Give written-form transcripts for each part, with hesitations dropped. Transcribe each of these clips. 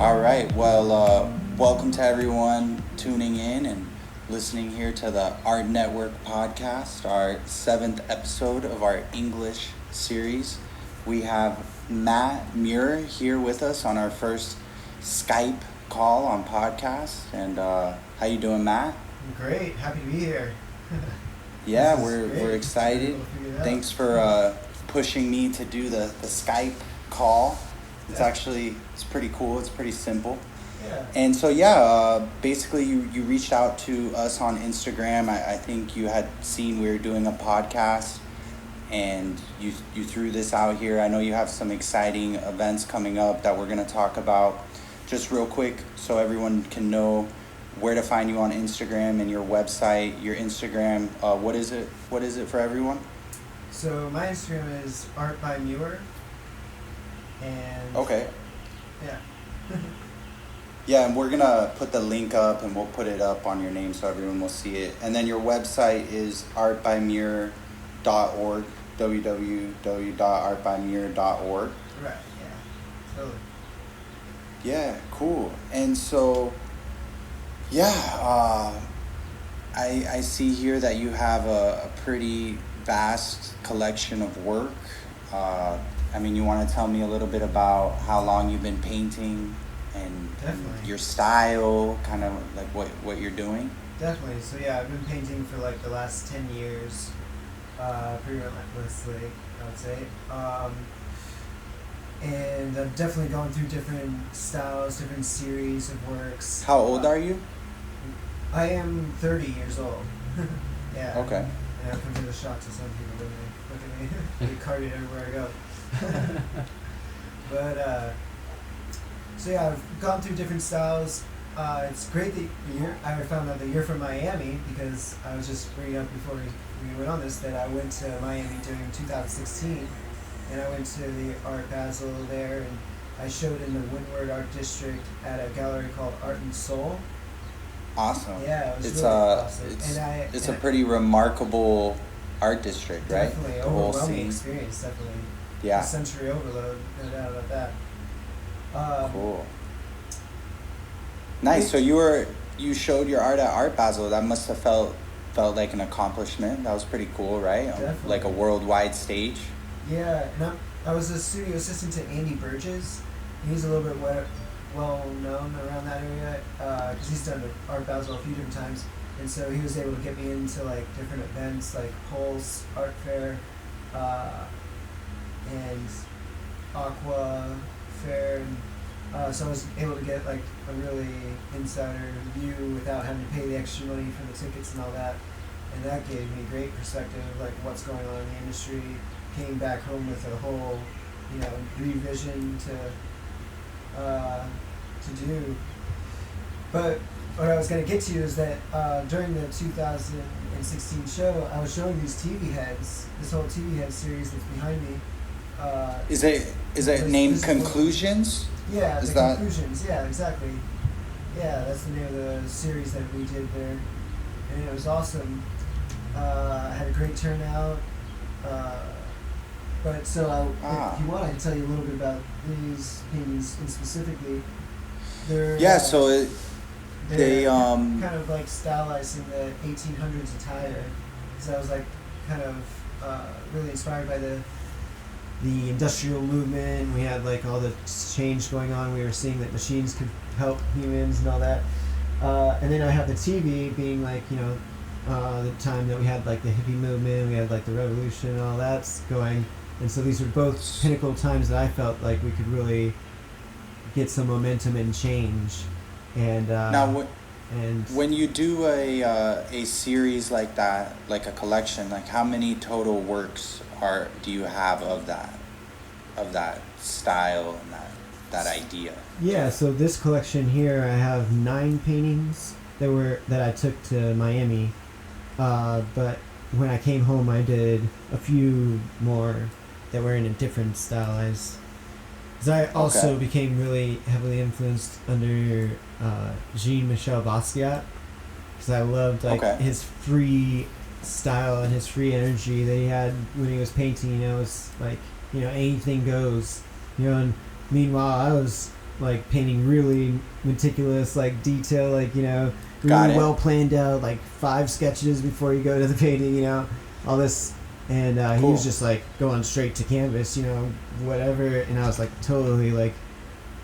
All right. Well, welcome to everyone tuning in and listening here to the Art Network podcast, our seventh episode of our English series. We have Matt Muir here with us on our first Skype call on podcast. And how you doing, Matt? Great. Happy to be here. Yeah, we're excited. Thanks for pushing me to do the Skype call. It's pretty cool. It's pretty simple. Yeah. And so, basically you reached out to us on Instagram. I think you had seen we were doing a podcast and you threw this out here. I know you have some exciting events coming up that we're going to talk about. Just real quick so everyone can know where to find you on Instagram and your website, your Instagram. What is it for everyone? So my Instagram is Art by Muir. And okay. Yeah. Yeah, and we're going to put the link up and we'll put it up on your name so everyone will see it. And then your website is artbymuir.org, www.artbymuir.org. Right, yeah. Totally. Yeah, cool. And so, I see here that you have a pretty vast collection of work. You want to tell me a little bit about how long you've been painting and your style, kind of like what you're doing? Definitely. So I've been painting for like the last 10 years, pretty relentlessly, I would say. And I've definitely gone through different styles, different series of works. How old are you? I am 30 years old. Yeah. Okay. And I've come to the shock to some people when they look at me. They get carded everywhere I go. But I've gone through different styles. It's great that I found out that you're from Miami, because I was just bringing up before we went on this that I went to Miami during 2016, and I went to the Art Basel there, and I showed in the Windward Art District at a gallery called Art and Soul. Awesome. Yeah, it was really awesome. It's a pretty remarkable art district, right? Definitely, The whole overwhelming scene. experience, definitely. Yeah. A sensory overload, no doubt about that. Cool. Nice. So you showed your art at Art Basel. That must have felt like an accomplishment. That was pretty cool, right? Definitely. Like a worldwide stage. Yeah, and I was a studio assistant to Andy Burgess. He's a little bit well known around that area because he's done Art Basel a few different times, and so he was able to get me into like different events like Pulse Art Fair and Aqua Fair, and so I was able to get like a really insider view without having to pay the extra money for the tickets and all that, and that gave me great perspective of like what's going on in the industry. Came back home with a whole revision to do. But what I was going to get to is that during the 2016 show, I was showing these TV heads, this whole TV head series that's behind me. Is it named Conclusions? Yeah, Conclusions. Yeah, exactly. Yeah, that's the name of the series that we did there, and it was awesome. I had a great turnout. But so if you want, I can tell you a little bit about these paintings specifically. They're they kind of like stylized in the 1800s attire. So I was like kind of really inspired by the industrial movement. We had like all the change going on. We were seeing that machines could help humans and all that. And then I have the TV being like the time that we had like the hippie movement. We had like the revolution and all that's going. And so these were both pinnacle times that I felt like we could really get some momentum and change. And now, when you do a series like that, like a collection, like how many total works do you have of that style and that idea? Yeah. So this collection here, I have 9 paintings that I took to Miami, but when I came home, I did a few more that were in a different style. Because I also became really heavily influenced under Jean-Michel Basquiat, because I loved his free style and his free energy that he had when he was painting. It's like anything goes. And meanwhile, I was like painting really meticulous, like detail, like, you know, Got really it. well planned out, like 5 sketches before you go to the painting, you know, all this. And he Cool. was just like going straight to canvas, you know, whatever. And I was like totally like,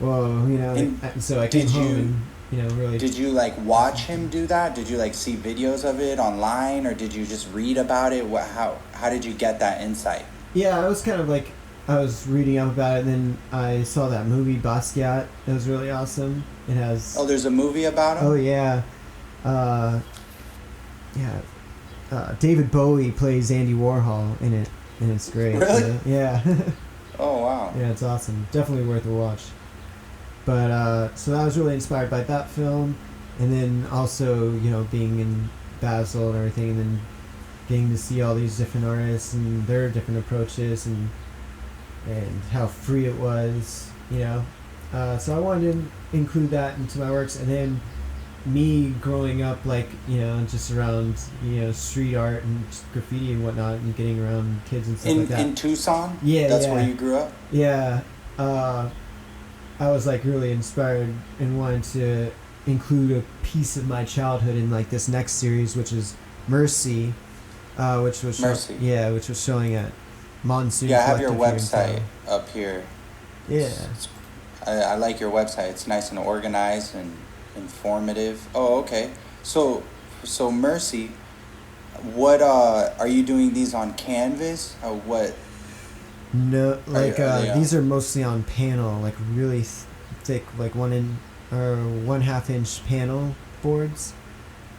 whoa, you know. And so I came home and, you know, really. Did you like watch him do that? Did you like see videos of it online, or did you just read about it? How did you get that insight? Yeah, I was kind of like, I was reading up about it, and then I saw that movie Basquiat. It was really awesome. It has. Oh, there's a movie about him? Oh yeah, yeah. David Bowie plays Andy Warhol in it, and it's great. Really? Yeah. Oh wow. Yeah, it's awesome. Definitely worth a watch. But so I was really inspired by that film, and then also, you know, being in Basel and everything, and then getting to see all these different artists and their different approaches, and how free it was, you know. So I wanted to include that into my works, and then me growing up, like, you know, just around, you know, street art and graffiti and whatnot, and getting around kids and stuff like that. In Tucson? Yeah, That's where you grew up? Yeah. I was like really inspired and wanted to include a piece of my childhood in like this next series, which is Mercy, which was which was showing at Monsoon. Yeah, I have your Collective website up here. Yeah. I like your website. It's nice and organized and informative. Oh, okay. So Mercy, what are you doing these on canvas? Or what? No, like these on? are mostly on panel, like really thick, like 1.5 inch panel boards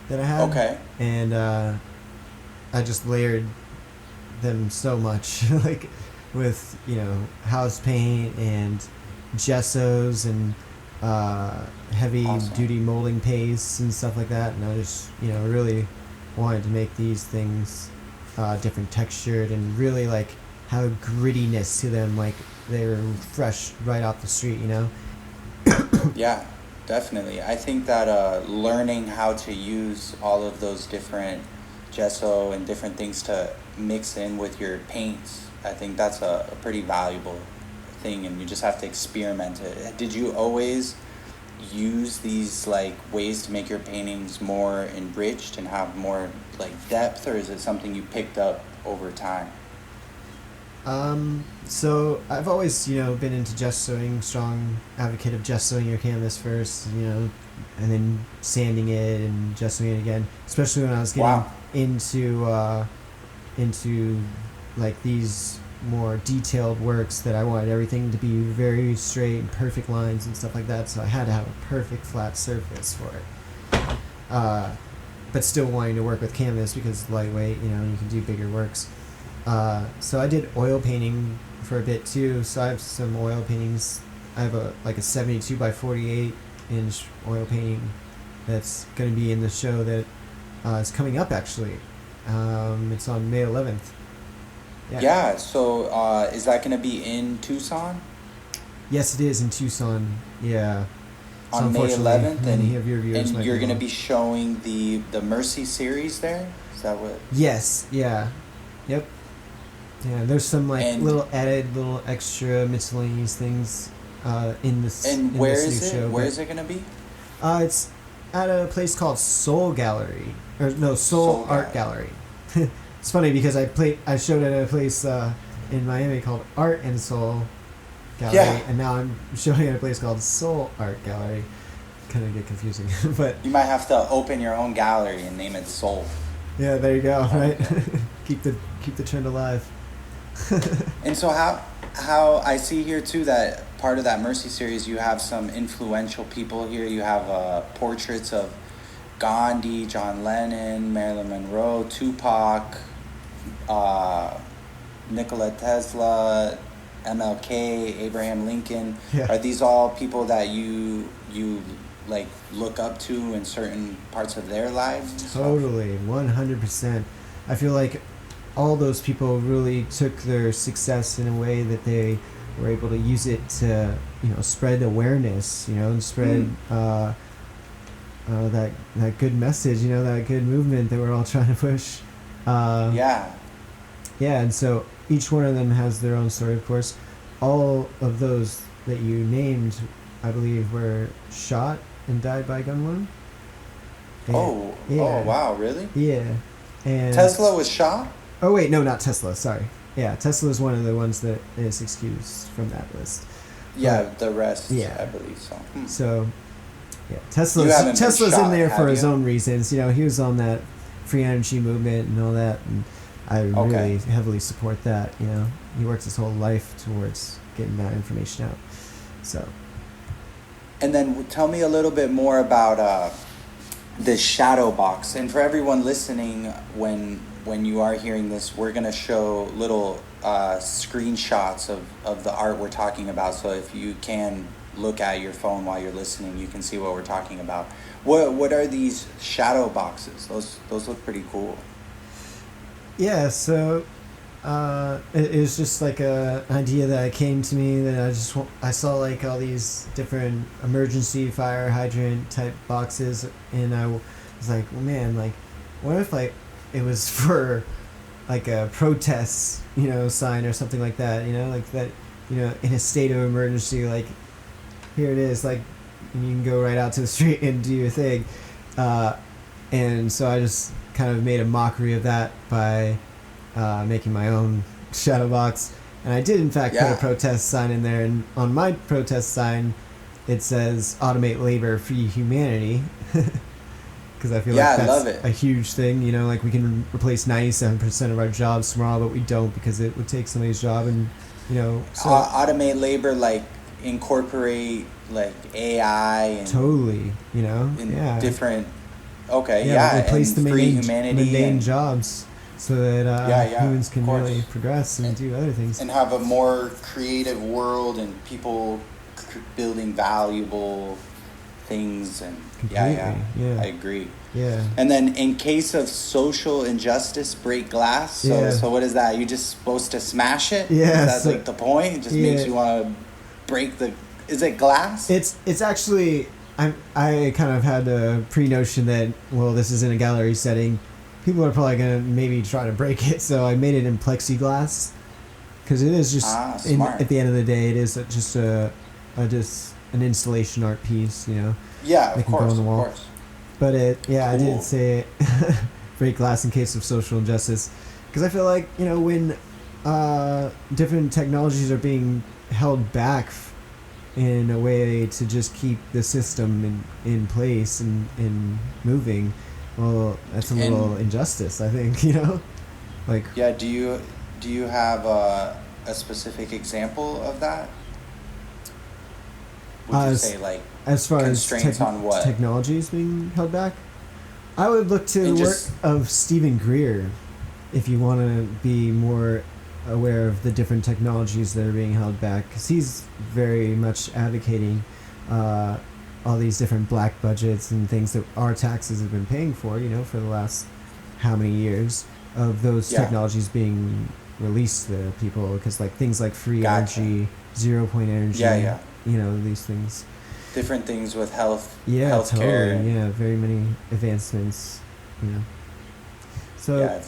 that I have. Okay. And I just layered them so much, like with, you know, house paint and gessos and heavy duty molding paste and stuff like that. And I just, you know, really wanted to make these things different textured and really like have a grittiness to them, like they're fresh right off the street, you know. Yeah, definitely. I think that learning how to use all of those different gesso and different things to mix in with your paints, I think that's a pretty valuable thing, and you just have to experiment it. Did you always use these like ways to make your paintings more enriched and have more like depth, or is it something you picked up over time? So I've always, you know, been into gessoing, strong advocate of gessoing your canvas first, you know, and then sanding it and gessoing it again, especially when I was getting into like these more detailed works that I wanted everything to be very straight and perfect lines and stuff like that, so I had to have a perfect flat surface for it. But still wanting to work with canvas because it's lightweight, you know, and you can do bigger works. So I did oil painting for a bit too, so I have some oil paintings. I have a 72 by 48 inch oil painting that's going to be in the show that is coming up actually. It's on May 11th. Yeah, so is that going to be in Tucson? Yes, it is in Tucson, yeah. So on May 11th, and you're going to be be showing the Mercy series there? Is that what? Yes, yeah. Yep. Yeah, there's some like little extra miscellaneous things in this. And in where this is new it? show, Where is it going to be? It's at a place called Soul Gallery, or no, Soul Art Gallery. It's funny because I showed at a place in Miami called Art and Soul Gallery, and now I'm showing at a place called Soul Art Gallery. Kind of get confusing, but you might have to open your own gallery and name it Soul. Yeah, there you go. Right, keep the trend alive. And so how I see here too that part of that Mercy series, you have some influential people here. You have portraits of Gandhi, John Lennon, Marilyn Monroe, Tupac, Nikola Tesla, MLK, Abraham Lincoln. Yeah. Are these all people that you like look up to in certain parts of their lives? Totally, 100%. I feel like all those people really took their success in a way that they were able to use it to, you know, spread awareness, you know, and spread that good message, you know, that good movement that we're all trying to push. Yeah, and so each one of them has their own story, of course. All of those that you named I believe, were shot and died by gun wound. Oh wow, really? Yeah. And Tesla was shot? Oh wait, no, not Tesla. Sorry. Yeah, Tesla is one of the ones that is excused from that list. Yeah, but, the rest, yeah. I believe so. So, yeah, Tesla's in there for his own reasons. You know, he was on that free energy movement and all that, and I really heavily support that. You know, he works his whole life towards getting that information out. So. And then tell me a little bit more about the shadow box. And for everyone listening, when you are hearing this, we're gonna show little screenshots of the art we're talking about. So if you can look at your phone while you're listening, you can see what we're talking about. What are these shadow boxes? Those look pretty cool. Yeah, so it was just like a idea that came to me that I saw like all these different emergency fire hydrant type boxes, and I was like, well, man, like what if like it was for like a protest, you know, sign or something like that, you know, like that, you know, in a state of emergency, like here it is, like and you can go right out to the street and do your thing. And so I just kind of made a mockery of that by making my own shadow box. And I did, in fact, put a protest sign in there. And on my protest sign, it says, "Automate labor, free humanity." Because I feel like that's a huge thing. You know, like we can replace 97% of our jobs tomorrow, but we don't because it would take somebody's job. And, you know. So automate labor, like incorporate like AI. And totally, you know. Different. Replace the humanity mundane jobs so that humans can really progress and do other things. And have a more creative world and people building valuable things. And I agree. Yeah. And then in case of social injustice, break glass. So what is that? You're just supposed to smash it? Yeah. Is that like the point? It just makes you want to break the... Is it glass? It's actually... I kind of had a pre-notion that, well, this is in a gallery setting. People are probably going to maybe try to break it, so I made it in plexiglass. Because it is just, at the end of the day, it is just an installation art piece, you know. Yeah, of course. But cool. I did say break glass in case of social injustice. Because I feel like, you know, when different technologies are being held back in a way to just keep the system in place and moving, well, that's a little injustice, I think, you know? Like, yeah, do you have a specific example of that? Would you say like as far constraints on what? Technology is being held back? I would look to the work of Stephen Greer if you want to be more aware of the different technologies that are being held back, because he's very much advocating all these different black budgets and things that our taxes have been paying for, you know, for the last how many years of those technologies being released to people, because like things like free energy, 0 point energy, you know, these things, different things with healthcare, totally, very many advancements, you know. So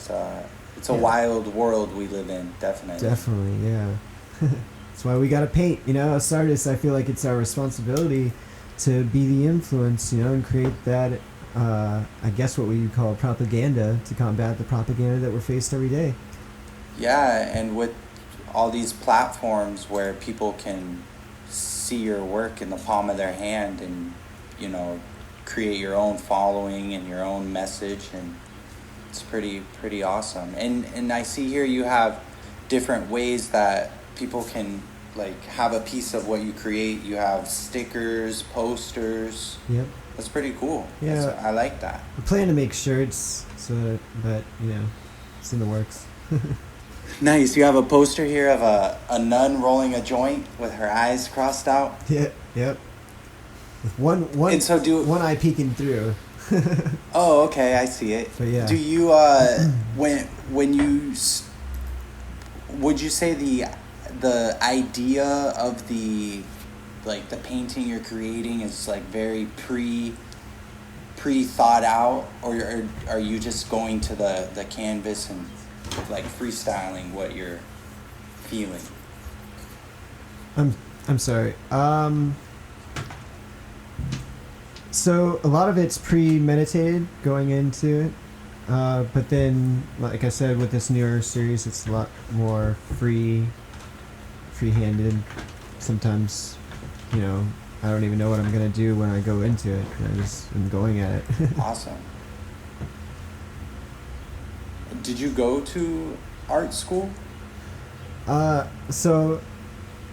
it's a wild world we live in, definitely. Yeah. That's why we gotta paint, you know. As artists, I feel like it's our responsibility to be the influence, you know, and create that, I guess what we call propaganda, to combat the propaganda that we're faced every day. Yeah, and with all these platforms where people can see your work in the palm of their hand and, you know, create your own following and your own message, and it's pretty awesome. And I see here you have different ways that people can like have a piece of what you create. You have stickers, posters. Yep. That's pretty cool. Yeah. I like that. I plan to make shirts, but you know, it's in the works. Nice. You have a poster here of a nun rolling a joint with her eyes crossed out. Yeah. Yep. With one eye peeking through. Oh, okay, I see it. But yeah. Do you when you would you say the idea of the painting you're creating is like very pre thought out, or are you just going to the canvas and like freestyling what you're feeling? I'm sorry. So a lot of it's premeditated going into it, but then, like I said, with this newer series, it's a lot more free-handed. Sometimes, I don't even know what I'm gonna do when I go into it. I just am going at it. Awesome. Did you go to art school? So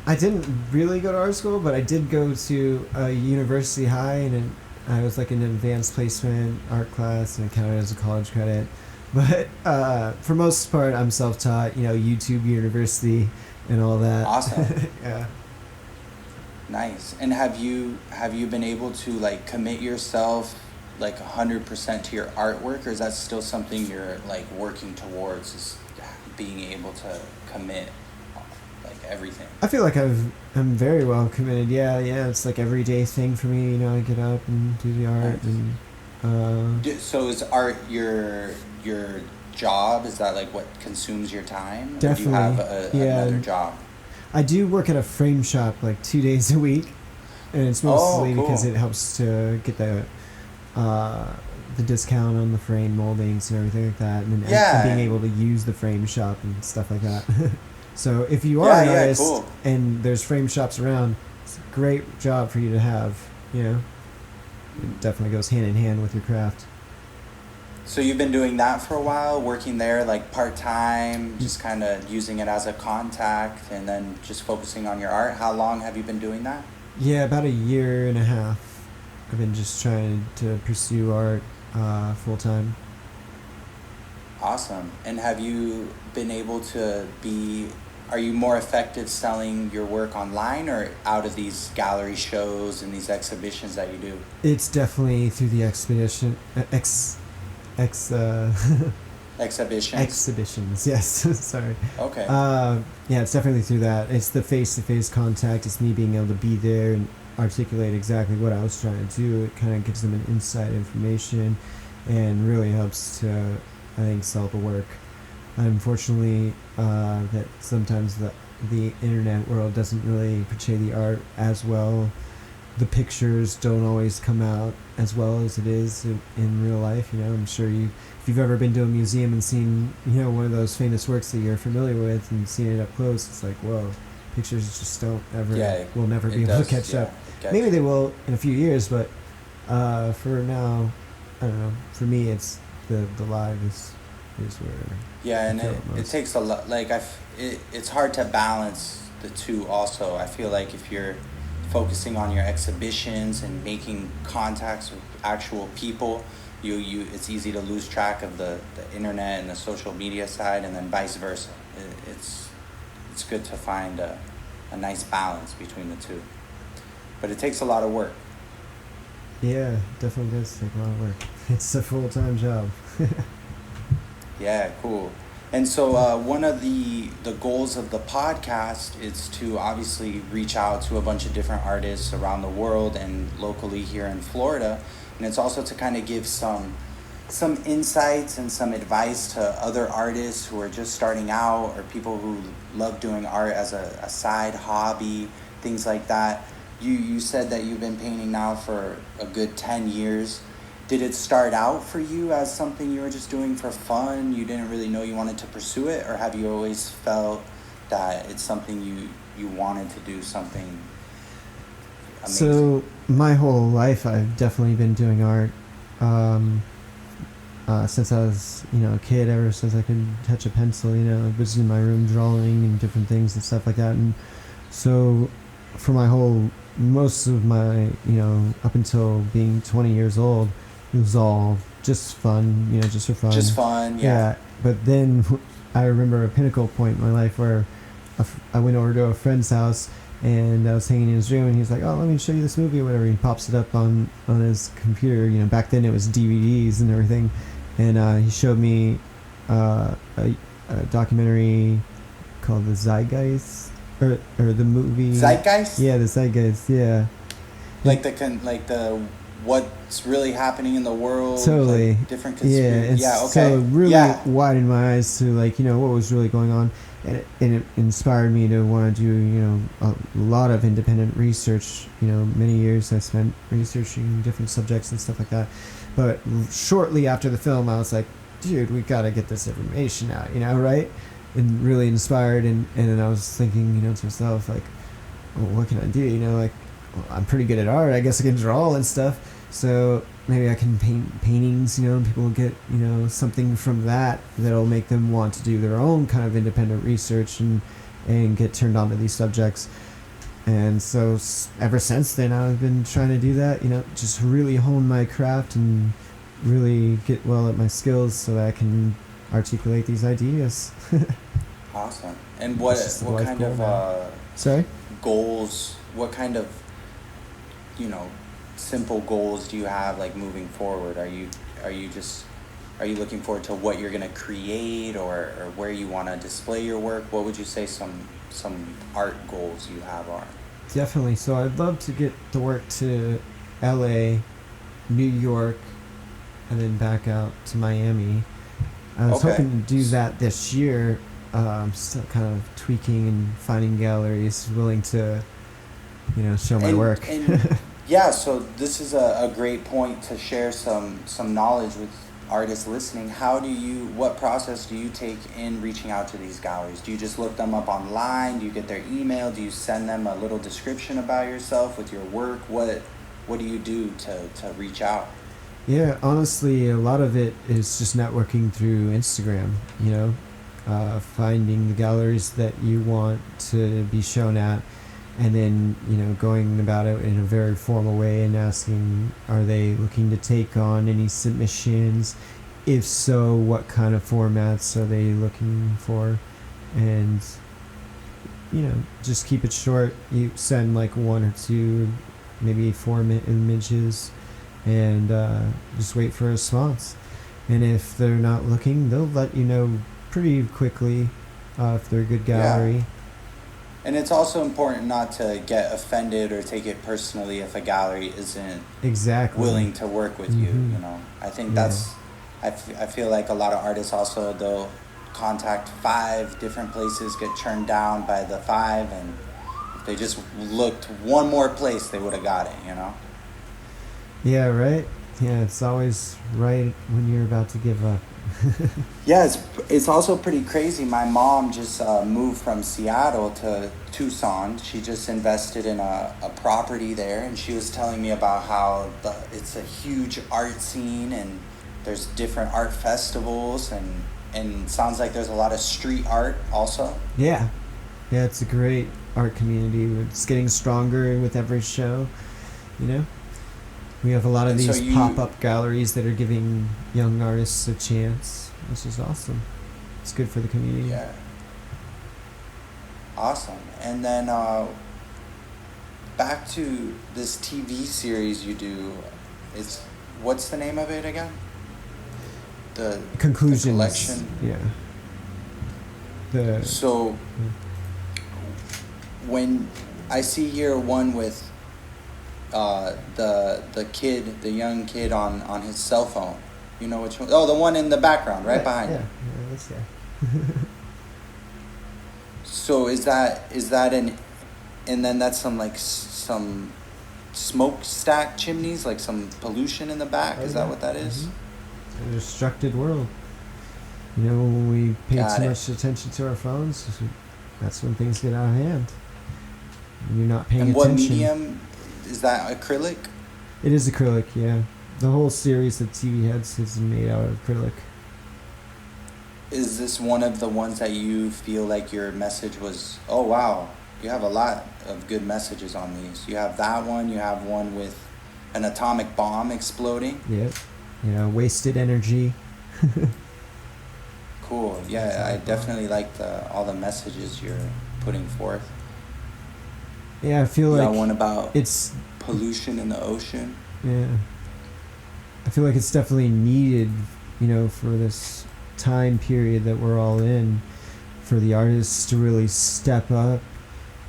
I didn't really go to art school, but I did go to a university high, and I was like in an advanced placement art class, and it counted as a college credit. But for most part, I'm self-taught. YouTube University and all that. Awesome. Yeah. Nice. And have you been able to like commit yourself like 100% to your artwork, or is that still something you're like working towards, is being able to commit like everything? I feel like I'm very well committed. Yeah. It's like everyday thing for me. I get up and do the art. Nice. So is art your job? Is that like what consumes your time? Definitely. Or do you have another job? I do work at a frame shop like 2 days a week, and it's mostly cool. because it helps to get the discount on the frame moldings and everything like that, and being able to use the frame shop and stuff like that. So if you are an artist cool. and there's frame shops around, it's a great job for you to have. It definitely goes hand in hand with your craft. So you've been doing that for a while, working there like part-time, just kind of using it as a contact and then just focusing on your art. How long have you been doing that? Yeah, about a year and a half. I've been just trying to pursue art full-time. Awesome. And have you been able to are you more effective selling your work online or out of these gallery shows and these exhibitions that you do? It's definitely through the exhibitions, yes. Sorry. Okay. Yeah, it's definitely through that. It's the face-to-face contact. It's me being able to be there and articulate exactly what I was trying to do. It kind of gives them an inside information and really helps to, I think, sell the work. Unfortunately, that sometimes the internet world doesn't really portray the art as well. The pictures don't always come out as well as it is in real life. I'm sure if you've ever been to a museum and seen one of those famous works that you're familiar with and seen it up close, it's like, whoa, pictures just will never be able to catch up. Maybe they will in a few years, but for now, I don't know. For me, it's the live is where. Yeah, and it takes a lot. Like it's hard to balance the two. Also, I feel like if you're focusing on your exhibitions and making contacts with actual people, it's easy to lose track of the internet and the social media side, and then vice versa. It's good to find a nice balance between the two, but it takes a lot of work. Yeah, definitely does take a lot of work. It's a full-time job. Yeah, cool. And so one of the goals of the podcast is to obviously reach out to a bunch of different artists around the world and locally here in Florida. And it's also to kind of give some insights and some advice to other artists who are just starting out, or people who love doing art as a side hobby, things like that. You said that you've been painting now for a good 10 years. Did it start out for you as something you were just doing for fun? You didn't really know you wanted to pursue it? Or have you always felt that it's something you wanted to do, something amazing? So my whole life I've definitely been doing art since I was a kid. Ever since I could touch a pencil, I was in my room drawing and different things and stuff like that. And so for most of my up until being 20 years old, it was all just fun, just for fun. Just fun, yeah. But then I remember a pinnacle point in my life where I went over to a friend's house and I was hanging in his room and he was like, oh, let me show you this movie or whatever. He pops it up on his computer. Back then it was DVDs and everything. And he showed me a documentary called The Zeitgeist, or the movie Zeitgeist? Yeah, The Zeitgeist, yeah. Like the what's really happening in the world, totally. Like different conspiracies. Okay. So it really widened my eyes to what was really going on. it inspired me to want to do, a lot of independent research. Many years I spent researching different subjects and stuff like that. But shortly after the film, I was like, dude, we got to get this information out, right? And really inspired. And then I was thinking, to myself, like, well, what can I do? Like, well, I'm pretty good at art. I guess I can draw and stuff. So maybe I can paint paintings, and people will get, something from that'll make them want to do their own kind of independent research and get turned on to these subjects. And so ever since then, I've been trying to do that, just really hone my craft and really get well at my skills so that I can articulate these ideas. Awesome. And what kind of Sorry? Goals, what kind of, simple goals do you have, like, moving forward? Are you looking forward to what you're going to create or where you want to display your work? What would you say some art goals you have are? Definitely. So I'd love to get the work to LA, New York, and then back out to Miami. I was hoping to do that this year. I'm still kind of tweaking and finding galleries willing to, show my work. Yeah, so this is a great point to share some knowledge with artists listening. What process do you take in reaching out to these galleries? Do you just look them up online? Do you get their email? Do you send them a little description about yourself with your work? What do you do to reach out? Yeah, honestly, a lot of it is just networking through Instagram, finding the galleries that you want to be shown at, and then, going about it in a very formal way and asking, are they looking to take on any submissions? If so, what kind of formats are they looking for? And, just keep it short. You send like 1 or 2, maybe 4 images, and just wait for a response. And if they're not looking, they'll let you know pretty quickly if they're a good gallery. Yeah. And it's also important not to get offended or take it personally if a gallery isn't willing to work with you. I think I feel like a lot of artists also, they'll contact 5 different places, get turned down by the 5, and if they just looked one more place, they would have got it, Yeah, right? Yeah, it's always right when you're about to give up. Yeah, it's also pretty crazy. My mom just moved from Seattle to Tucson. She just invested in a property there, and she was telling me about how it's a huge art scene, and there's different art festivals, and sounds like there's a lot of street art also. Yeah, it's a great art community. It's getting stronger with every show, We have a lot of these pop-up galleries that are giving young artists a chance, which is awesome. It's good for the community. Yeah. Awesome. And then back to this TV series you do. What's the name of it again? The Conclusions. The collection. Yeah. So when I see here one with the young kid on his cell phone. You know which one? Oh, the one in the background, right behind him. Yeah, that's there. So is that and then that's some smokestack chimneys, like some pollution in the back? Is that what that is? Mm-hmm. It's a destructed world. When we pay too much attention to our phones, that's when things get out of hand. You're not paying attention. And what medium? Is that acrylic? It is acrylic, yeah. The whole series of TV heads is made out of acrylic. Is this one of the ones that you feel like your message was, oh wow, you have a lot of good messages on these. You have that one, you have one with an atomic bomb exploding. Yep. Wasted energy. Cool. Yeah, I definitely like all the messages you're putting forth. Yeah, I feel like one about it's pollution in the ocean. Yeah. I feel like it's definitely needed, for this time period that we're all in, for the artists to really step up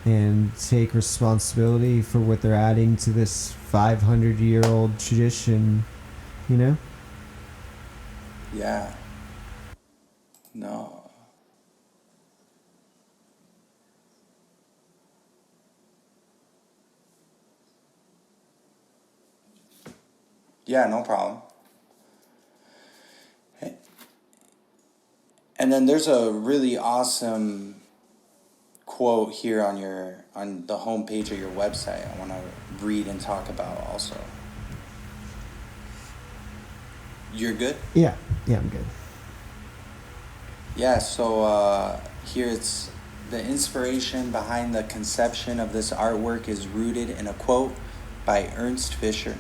and take responsibility for what they're adding to this 500-year-old tradition, Yeah. No. Yeah, no problem. And then there's a really awesome quote here on the homepage of your website. I want to read and talk about also. You're good? Yeah, I'm good. Yeah, so here it's the inspiration behind the conception of this artwork is rooted in a quote by Ernst Fischer.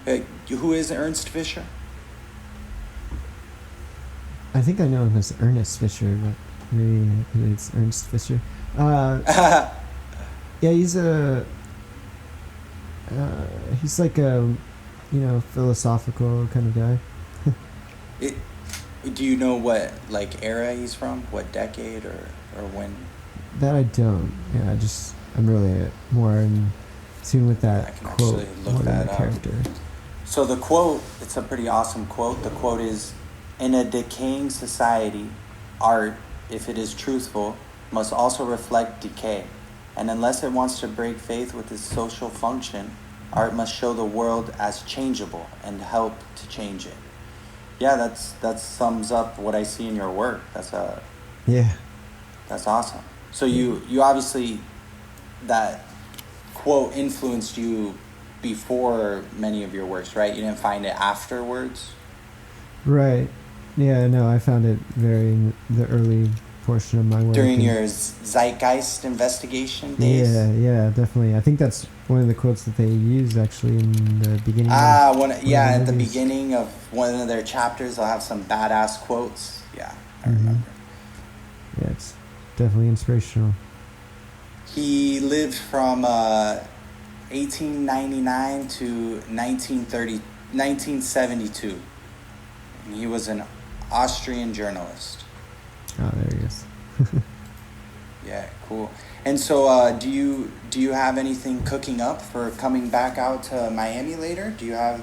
Who is Ernst Fischer? I think I know him as Ernest Fisher, but maybe it's Ernst Fisher. Yeah, he's like a, philosophical kind of guy. Do you know what like era he's from? What decade or when? That I don't. Yeah, I'm really more in tune with that I can quote actually look more than that the up. character. So the quote, it's a pretty awesome quote. The quote is, "In a decaying society, art, if it is truthful, must also reflect decay. And unless it wants to break faith with its social function, art must show the world as changeable and help to change it." Yeah, that sums up what I see in your work. That's awesome. So you obviously, that quote influenced you before many of your works, right? You didn't find it afterwards? Right. Yeah, no, I found it very in the early portion of my work. During your zeitgeist investigation days? Yeah, definitely. I think that's one of the quotes that they use actually in the beginning. At the beginning of one of their chapters, they'll have some badass quotes. Yeah, I remember. Yeah, it's definitely inspirational. He lived from 1899 to 1972. And he was an Austrian journalist. Oh, there he is. Yeah, cool. And so, do you have anything cooking up for coming back out to Miami later? Do you have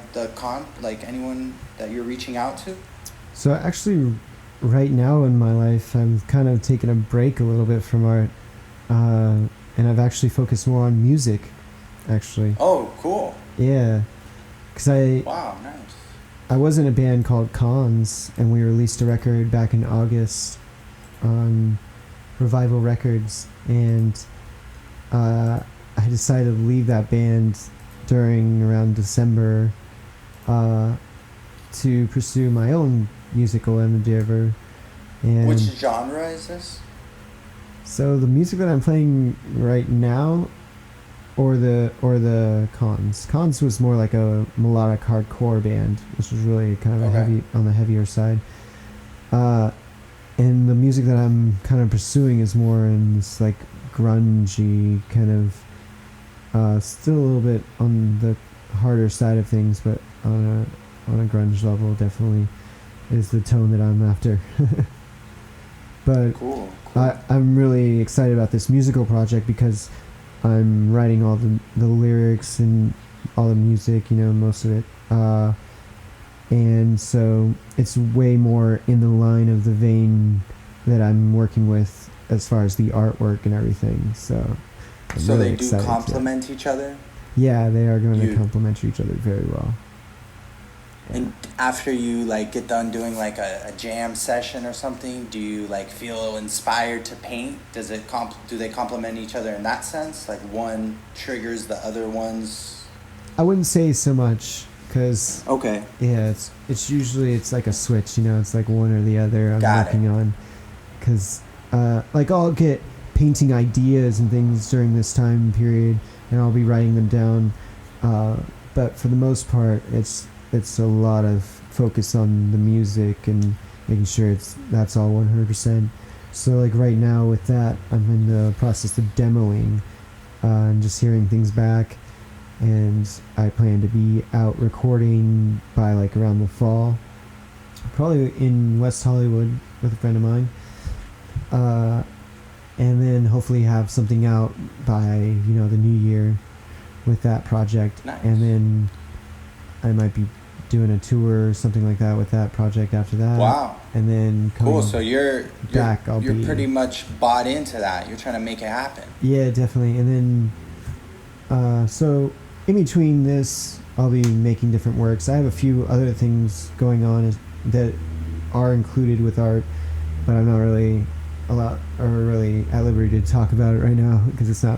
anyone that you're reaching out to? So actually, right now in my life, I'm kind of taking a break a little bit from art, and I've actually focused more on music, actually. Oh, cool. Yeah, because Wow, nice. I was in a band called Cons, and we released a record back in August on Revival Records, and I decided to leave that band around December to pursue my own musical endeavor. And which genre is this? So the music that I'm playing right now, or the Cons was more like a melodic hardcore band, which was really kind of on the heavier side. And the music that I'm kind of pursuing is more in this like grungy kind of, still a little bit on the harder side of things, but on a grunge level definitely is the tone that I'm after. But cool. I'm really excited about this musical project because I'm writing all the lyrics and all the music, most of it. And so it's way more in the line of the vein that I'm working with as far as the artwork and everything. So They do complement each other? Yeah, they are going to complement each other very well. And after you get done doing a jam session or something, do you feel inspired to paint? Do they complement each other in that sense? Like one triggers the other one's? I wouldn't say so much because yeah, it's usually it's like a switch. It's like one or the other. I'm working on because I'll get painting ideas and things during this time period, and I'll be writing them down. But for the most part, it's a lot of focus on the music and making sure that's all 100%. So right now with that, I'm in the process of demoing and just hearing things back, and I plan to be out recording by around the fall, probably in West Hollywood with a friend of mine, and then hopefully have something out by the new year with that project. Nice. And then I might be doing a tour or something like that with that project after that. Wow. And then cool. So you're be pretty much bought into that. You're trying to make it happen. Yeah, definitely. And then so in between this, I'll be making different works. I have a few other things going on that are included with art, but I'm not really really at liberty to talk about it right now because it's not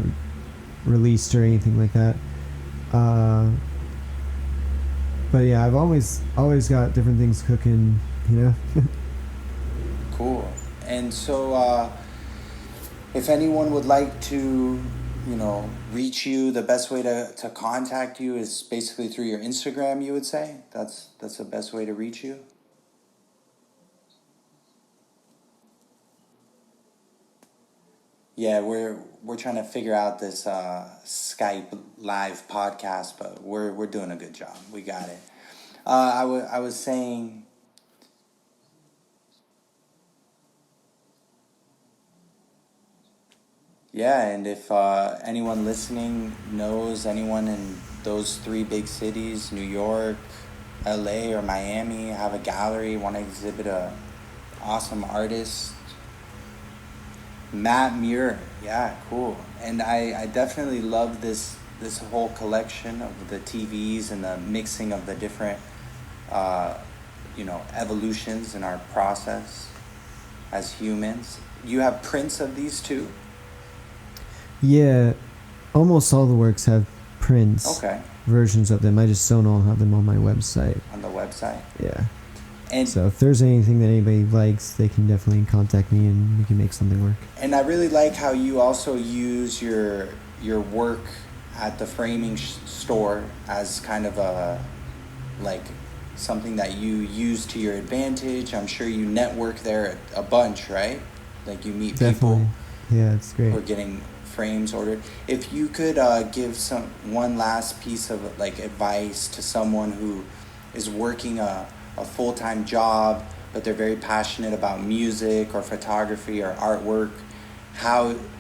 released or anything like that. But yeah, I've always got different things cooking, you know. Cool. And so, if anyone would like to, reach you, the best way to contact you is basically through your Instagram, you would say? That's the best way to reach you? Yeah, we're trying to figure out this Skype live podcast, but we're doing a good job. We got it. I was saying. Yeah, and if anyone listening knows anyone in those three big cities, New York, LA, or Miami, have a gallery, want to exhibit a awesome artist, Muir. Yeah, cool. And I definitely love this whole collection of the TVs and the mixing of the different evolutions in our process as humans. You have prints of these too? Yeah, almost all the works have prints. Okay. Versions of them. I just don't all have them on my website. On the website? Yeah. And so if there's anything that anybody likes, they can definitely contact me and we can make something work. And I really like how you also use your work at the framing store as kind of something that you use to your advantage. I'm sure you network there a bunch, right? Like you meet Definitely. people. Yeah, it's great. Who are getting frames ordered. If you could give one last piece of advice to someone who is working a full-time job, but they're very passionate about music or photography or artwork,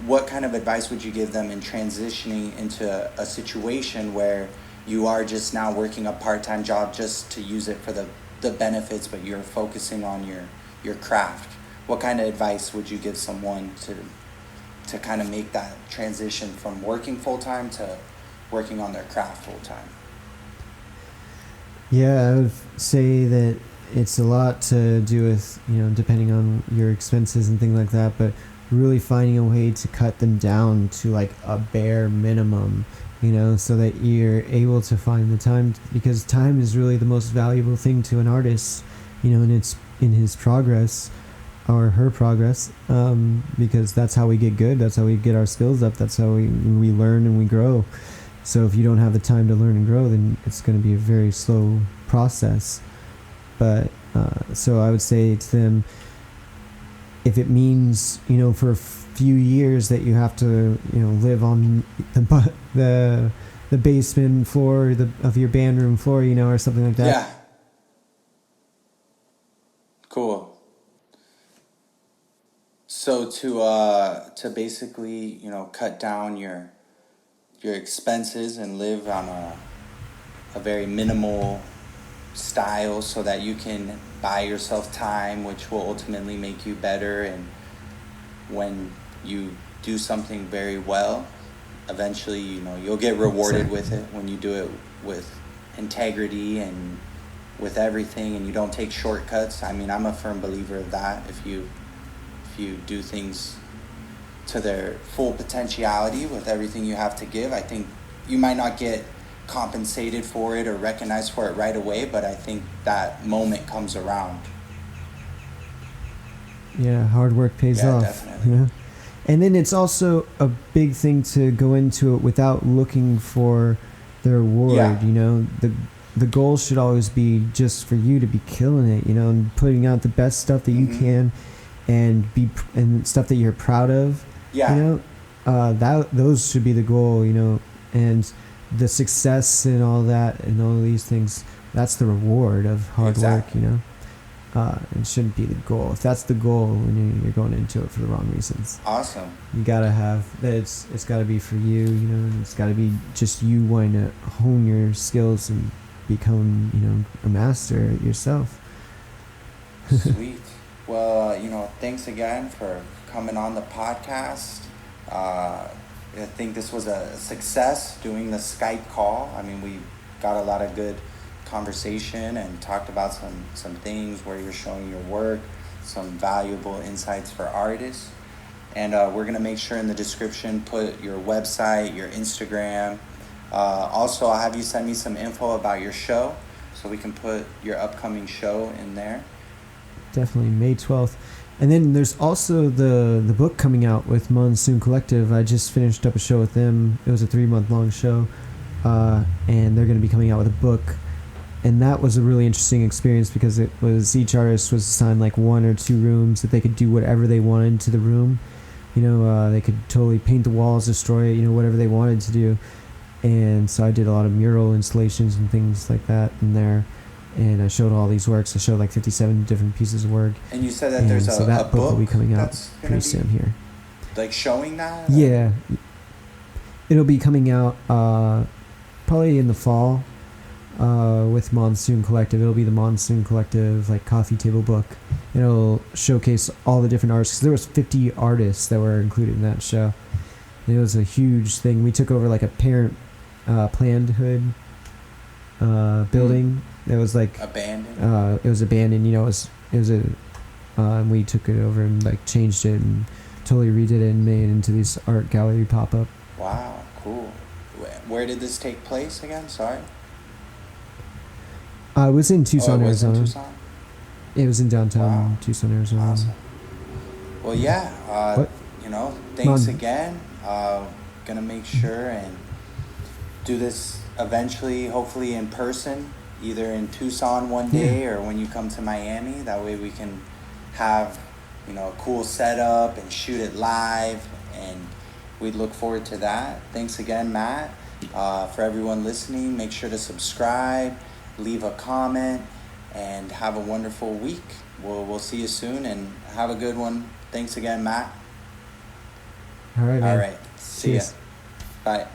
what kind of advice would you give them in transitioning into a situation where you are just now working a part-time job just to use it for the benefits, but you're focusing on your craft? What kind of advice would you give someone to kind of make that transition from working full-time to working on their craft full-time? Yeah, I would say that it's a lot to do with, depending on your expenses and things like that, but really finding a way to cut them down to like a bare minimum, so that you're able to find the time, because time is really the most valuable thing to an artist, and it's in his progress or her progress, because that's how we get good, that's how we get our skills up, that's how we learn and we grow. So if you don't have the time to learn and grow, then it's going to be a very slow process. But so I would say to them, if it means, for a few years that you have to, live on the basement floor of your band room floor, or something like that. Yeah. Cool. So to basically, cut down your expenses and live on a very minimal style so that you can buy yourself time, which will ultimately make you better. And when you do something very well, eventually, you'll get rewarded with it when you do it with integrity and with everything, and you don't take shortcuts. I mean, I'm a firm believer of that. If you do things to their full potentiality with everything you have to give, I think you might not get compensated for it or recognized for it right away, but I think that moment comes around. Yeah, hard work pays off. Definitely. And then it's also a big thing to go into it without looking for the reward. Yeah. The goal should always be just for you to be killing it, and putting out the best stuff that you can, and stuff that you're proud of. Yeah. Those should be the goal, and the success and all that and all these things, that's the reward of hard work, It shouldn't be the goal. If that's the goal, you're going into it for the wrong reasons. Awesome. You gotta have that. It's gotta be for you, and it's gotta be just you wanting to hone your skills and become, a master yourself. Sweet. Well, thanks again for coming on the podcast. I think this was a success doing the Skype call. I mean, we got a lot of good conversation and talked about some things where you're showing your work, some valuable insights for artists. And we're going to make sure in the description put your website, your Instagram. Also, I'll have you send me some info about your show so we can put your upcoming show in there. Definitely, May 12th. And then there's also the book coming out with Monsoon Collective. I just finished up a show with them. It was a 3-month-long show. And they're going to be coming out with a book. And that was a really interesting experience because it was each artist was assigned like 1 or 2 rooms that they could do whatever they wanted to the room. You know, they could totally paint the walls, destroy it, you know, whatever they wanted to do. And so I did a lot of mural installations and things like that in there. And I showed all these works. I showed like 57 different pieces of work. And you said that there's so that a book will be book coming out that's pretty soon here. Like showing that? Yeah. It'll be coming out probably in the fall with Monsoon Collective. It'll be the Monsoon Collective like coffee table book. It'll showcase all the different artists. 'Cause there was 50 artists that were included in that show. And it was a huge thing. We took over like a parent planned hood building. It was like abandoned. It was abandoned. You know, it was a and we took it over and like changed it and totally redid it and made it into this art gallery pop up. Wow, cool. Where did this take place again? Sorry. It was in Tucson, Arizona. In Tucson? It was in downtown Tucson, Arizona. Awesome. Well, yeah. You know, thanks again. Gonna make sure and do this eventually, hopefully in person, either in Tucson one day or when you come to Miami. That way we can have, you know, a cool setup and shoot it live, and we'd look forward to that. Thanks again, Matt. For everyone listening, make sure to subscribe, leave a comment, and have a wonderful week. We'll see you soon, and have a good one. Thanks again, Matt. All right, man. All right. See ya. Bye.